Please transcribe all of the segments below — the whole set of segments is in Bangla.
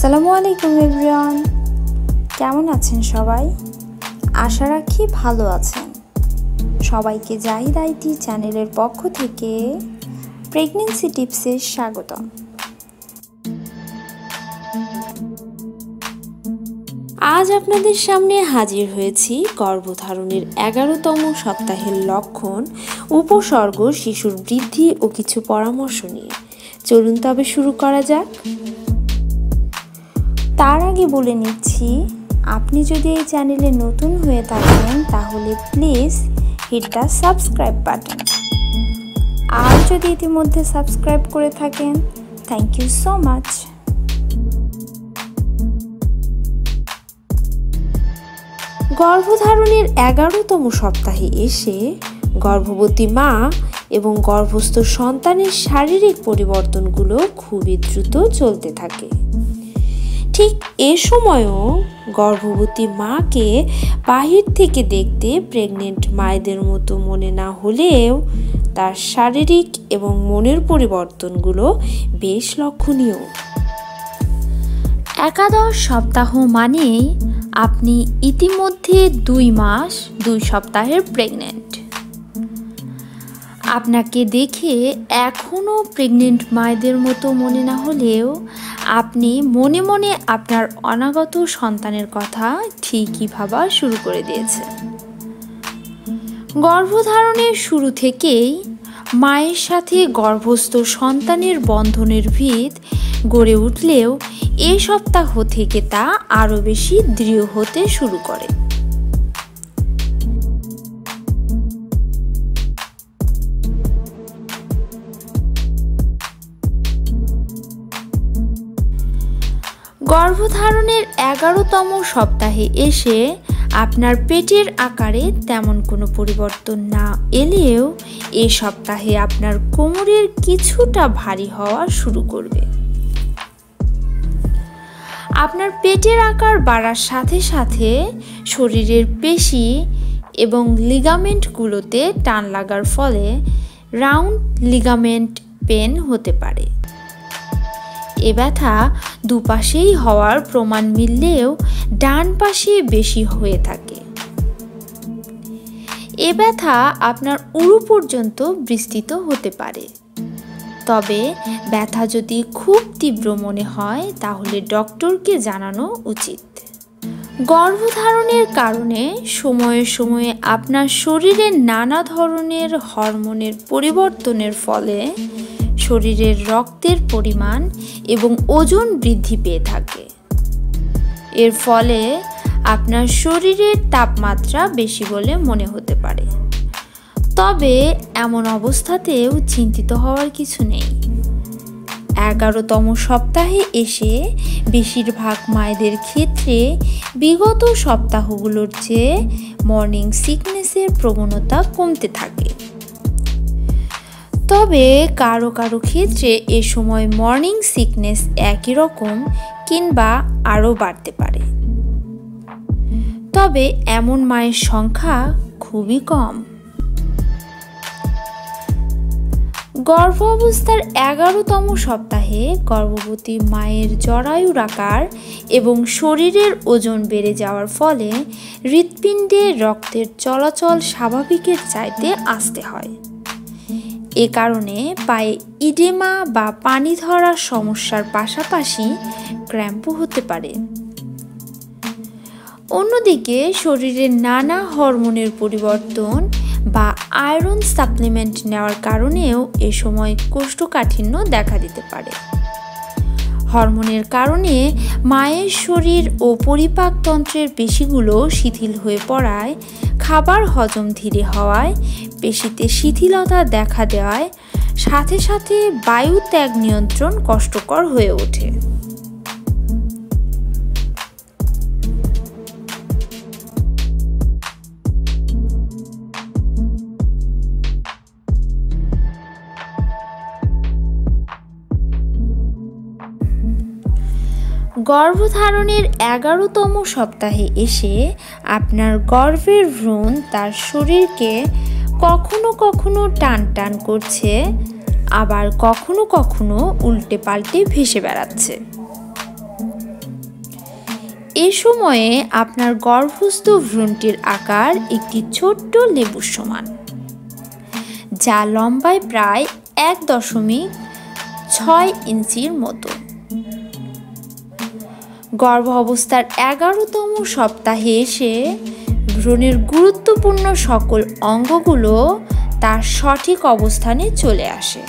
আসসালামু আলাইকুম এভরিওয়ান, কেমন আছেন সবাই? আশা রাখি ভালো আছেন। সবাইকে জাহিদা আইটি চ্যানেলের পক্ষ থেকে প্রেগন্যান্সি টিপসে স্বাগতম। আজ আপনাদের সামনে হাজির হয়েছি গর্ভধারণের 11তম সপ্তাহের লক্ষণ, উপসর্গ, শিশুর বৃদ্ধি ও কিছু পরামর্শ নিয়ে। চলুন তবে শুরু করা যাক। তার আগে বলে নিচ্ছি, আপনি যদি এই চ্যানেলে নতুন হয়ে থাকেন তাহলে please hit the subscribe button. আর যদি ইতিমধ্যে সাবস্ক্রাইব করে থাকেন, থ্যাংক ইউ সো মাচ। গর্ভধারণের 11তম সপ্তাহে এসে গর্ভবতী মা এবং গর্ভস্থ সন্তানের শারীরিক পরিবর্তনগুলো খুবই দ্রুত চলতে থাকে। ঠিক এ সময়ও গর্ভবতী মাকে বাহির থেকে দেখতে প্রেগনেন্ট মায়েদের মতো মনে না হলেও তার শারীরিক এবং মনের পরিবর্তনগুলো বেশ লক্ষণীয়। 11 সপ্তাহ মানে আপনি ইতিমধ্যে 2 মাস 2 সপ্তাহের প্রেগনেন্ট। আপনাকে দেখে এখনও প্রেগনেন্ট মায়েদের মতো মনে না হলেও আপনি মনে মনে আপনার অনাগত সন্তানের কথা ঠিকই ভাবা শুরু করে দিয়েছেন। গর্ভধারণের শুরু থেকেই মায়ের সাথে গর্ভস্থ সন্তানের বন্ধনের ভিত গড়ে উঠলেও এ সপ্তাহ থেকে তা আরও বেশি দৃঢ় হতে শুরু করে। গর্ভধারণের 11তম সপ্তাহে এসে আপনার পেটের আকারে তেমন কোনো পরিবর্তন না এলেও এ সপ্তাহে আপনার কোমরের কিছুটা ভারী হওয়া শুরু করবে। আপনার পেটের আকার বাড়ার সাথে সাথে শরীরের পেশি এবং লিগামেন্টগুলোতে টান লাগার ফলে রাউন্ড লিগামেন্ট পেন হতে পারে। এ ব্যথা দুপাশেই হওয়ার প্রমাণ মিললেও ডান পাশে বেশি হয়ে থাকে। এ ব্যথা আপনার উরু পর্যন্ত বিস্তৃত হতে পারে। তবে ব্যথা যদি খুব তীব্র মনে হয় তাহলে ডক্টরকে জানানো উচিত। গর্ভধারণের কারণে সময়ে সময়ে আপনার শরীরে নানা ধরনের হরমোনের পরিবর্তনের ফলে শরীরের রক্তের পরিমাণ এবং ওজন বৃদ্ধি পেয়ে থাকে। এর ফলে আপনার শরীরের তাপমাত্রা বেশি বলে মনে হতে পারে। তবে এমন অবস্থাতেও চিন্তিত হওয়ার কিছু নেই। 11তম সপ্তাহে এসে বেশিরভাগ মায়েদের ক্ষেত্রে বিগত সপ্তাহগুলোর চেয়ে মর্নিং সিকনেসের প্রবণতা কমতে থাকে। তবে কারো কারো ক্ষেত্রে এ সময় মর্নিং সিকনেস একই রকম কিংবা আরও বাড়তে পারে। তবে এমন মায়ের সংখ্যা খুবই কম। গর্ভ অবস্থার 11তম সপ্তাহে গর্ভবতী মায়ের জরায়ুর আকার এবং শরীরের ওজন বেড়ে যাওয়ার ফলে হৃৎপিণ্ডে রক্তের চলাচল স্বাভাবিকের চাইতে আস্তে হয়। এ কারণে পায়ে ইডেমা বা পানি ধরার সমস্যার পাশাপাশি ক্র্যাম্পও হতে পারে। অন্যদিকে শরীরের নানা হরমোনের পরিবর্তন বা আয়রন সাপ্লিমেন্ট নেওয়ার কারণেও এ সময় কোষ্ঠকাঠিন্য দেখা দিতে পারে। হরমোনের কারণে মায়ের শরীর ও পরিপাকতন্ত্রের পেশিগুলো শিথিল হয়ে পড়ায়, খাবার হজম ধীরে হওয়ায়, পেশিতে শিথিলতা দেখা দেওয়ায়, সাথে সাথে বায়ু ত্যাগ নিয়ন্ত্রণ কষ্টকর হয়ে ওঠে। গর্ভধারণের 11তম সপ্তাহে এসে আপনার গর্ভের ভ্রূণ তার শরীরকে কখনো কখনো টান টান করছে, আবার কখনো কখনো উল্টে পাল্টে ভেসে বেড়াচ্ছে। এই সময়ে আপনার গর্ভস্থ ভ্রূণটির আকার একটি ছোট্ট লেবুর সমান, যা লম্বায় প্রায় 1.6 ইঞ্চির মতো। গর্ভ অবস্থার 11তম সপ্তাহে এসে ভ্রূণের গুরুত্বপূর্ণ সকল অঙ্গগুলো তার সঠিক অবস্থানে চলে আসে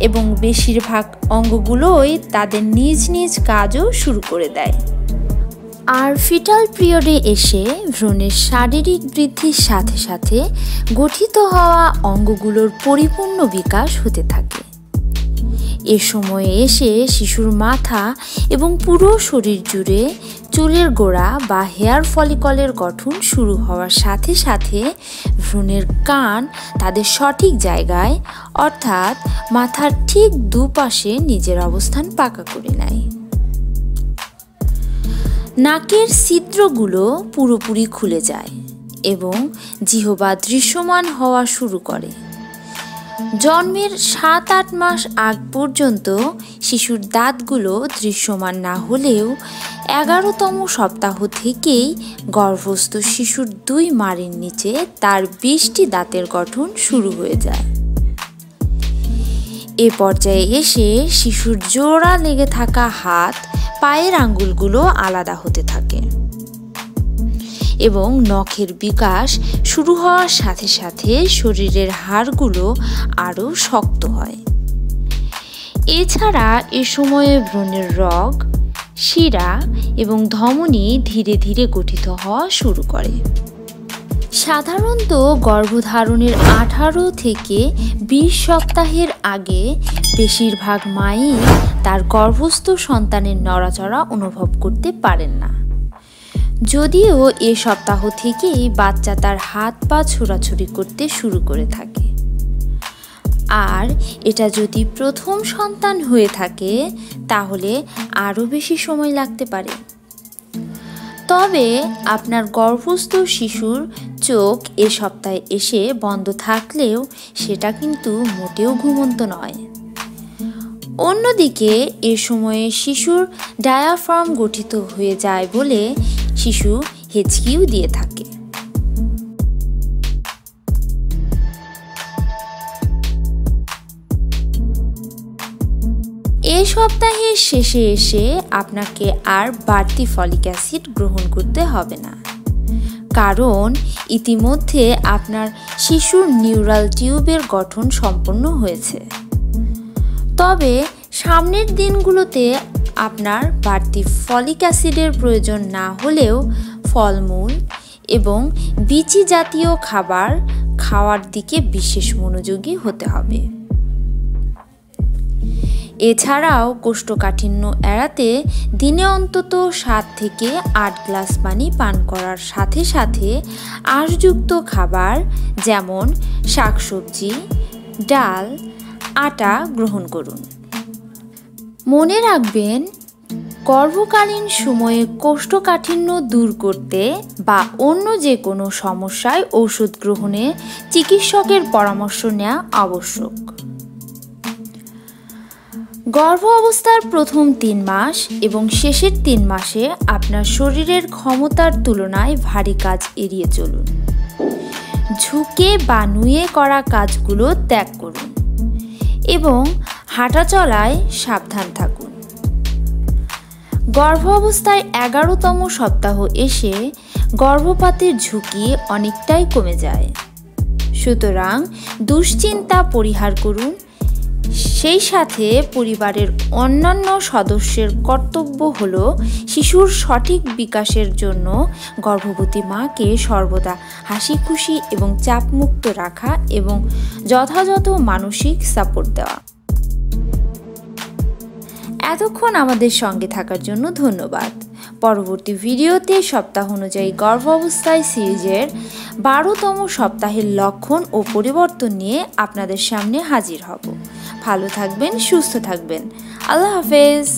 এবং বেশিরভাগ অঙ্গগুলোই তাদের নিজ নিজ কাজও শুরু করে দেয়। আর ফিটাল পিরিয়ডে এসে ভ্রূণের শারীরিক বৃদ্ধির সাথে সাথে গঠিত হওয়া অঙ্গগুলোর পরিপূর্ণ বিকাশ হতে থাকে। এ সময়ে এসে শিশুর মাথা এবং পুরো শরীর জুড়ে চুলের গোড়া বা হেয়ার ফলিকলের গঠন শুরু হওয়ার সাথে সাথে ভ্রূণের কান তাদের সঠিক জায়গায় অর্থাৎ মাথার ঠিক দুপাশে নিজের অবস্থান পাকা করে নেয়। নাকের ছিদ্রগুলো পুরোপুরি খুলে যায় এবং জিহ্বা দৃশ্যমান হওয়া শুরু করে। জন্মের 7-8 মাস আগ পর্যন্ত শিশুর দাঁতগুলো দৃশ্যমান না হলেও 11তম সপ্তাহ থেকেই গর্ভস্থ শিশুর 2 মাড়ির নিচে তার 20টি দাঁতের গঠন শুরু হয়ে যায়। এ পর্যায়ে এসে শিশুর জোড়া লেগে থাকা হাত পায়ের আঙ্গুলগুলো আলাদা হতে থাকে এবং নখের বিকাশ শুরু হওয়ার সাথে সাথে শরীরের হাড়গুলো আরও শক্ত হয়। এছাড়া এ সময়ে ভ্রূণের রগ, শিরা এবং ধমনী ধীরে ধীরে গঠিত হওয়া শুরু করে। সাধারণত গর্ভধারণের 18 থেকে 20 সপ্তাহের আগে বেশিরভাগ মাই তার গর্ভস্থ সন্তানের নড়াচড়া অনুভব করতে পারেন না, যদিও এ সপ্তাহ থেকেই বাচ্চা তার হাত পা ছোড়াছুড়ি করতে শুরু করে থাকে। আর এটা যদি প্রথম সন্তান হয়ে থাকে তাহলে আরও বেশি সময় লাগতে পারে। তবে আপনার গর্ভস্থ শিশুর চোখ এ সপ্তাহে এসে বন্ধ থাকলেও সেটা কিন্তু মোটেও ঘুমন্ত নয়। অন্যদিকে এ সময়ে শিশুর ডায়াফ্রাম গঠিত হয়ে যায় বলে শিশু হেঁচকিও দিয়ে থাকে। এই সপ্তাহের শেষে এসে আপনাকে আর বাড়তি ফলিক অ্যাসিড গ্রহণ করতে হবে না, কারণ ইতিমধ্যে আপনার শিশুর নিউরাল টিউবের গঠন সম্পন্ন হয়েছে। তবে সামনের দিনগুলোতে আপনার বাড়তি ফলিক অ্যাসিডের প্রয়োজন না হলেও ফলমূল এবং বীচি জাতীয় খাবার খাওয়ার দিকে বিশেষ মনোযোগী হতে হবে। এছাড়াও কোষ্ঠকাঠিন্য এড়াতে দিনে অন্তত 7 থেকে 8 গ্লাস পানি পান করার সাথে সাথে আঁশযুক্ত খাবার যেমন শাকসবজি, ডাল, আটা গ্রহণ করুন। মনে রাখবেন, গর্ভকালীন সময়ে কোষ্ঠকাঠিন্য দূর করতে বা অন্য যে কোনো সমস্যায় ঔষধ গ্রহণে চিকিৎসকের পরামর্শ নেওয়া আবশ্যক। গর্ভ অবস্থার প্রথম 3 মাস এবং শেষের 3 মাসে আপনার শরীরের ক্ষমতার তুলনায় ভারী কাজ এড়িয়ে চলুন। ঝুঁকে বা নুয়ে করা কাজগুলো ত্যাগ করুন এবং হাঁটা চলায় সাবধান থাকুন। গর্ভ অবস্থায় 11তম সপ্তাহ এসে গর্ভপাতের ঝুঁকি অনেকটাই কমে যায়। সুতরাং দুশ্চিন্তা পরিহার করুন। সেই সাথে পরিবারের অন্যান্য সদস্যের কর্তব্য হল শিশুর সঠিক বিকাশের জন্য গর্ভবতী মাকে সর্বদা হাসি খুশি এবং চাপমুক্ত রাখা এবং যথাযথ মানসিক সাপোর্ট দেওয়া। এতক্ষণ আমাদের সঙ্গে থাকার জন্য ধন্যবাদ। পরবর্তী ভিডিওতে সপ্তাহ অনুযায়ী গর্ভ অবস্থায় সিরিজের 12তম সপ্তাহের লক্ষণ ও পরিবর্তন নিয়ে আপনাদের সামনে হাজির হব। ভালো থাকবেন, সুস্থ থাকবেন। আল্লাহ হাফেজ।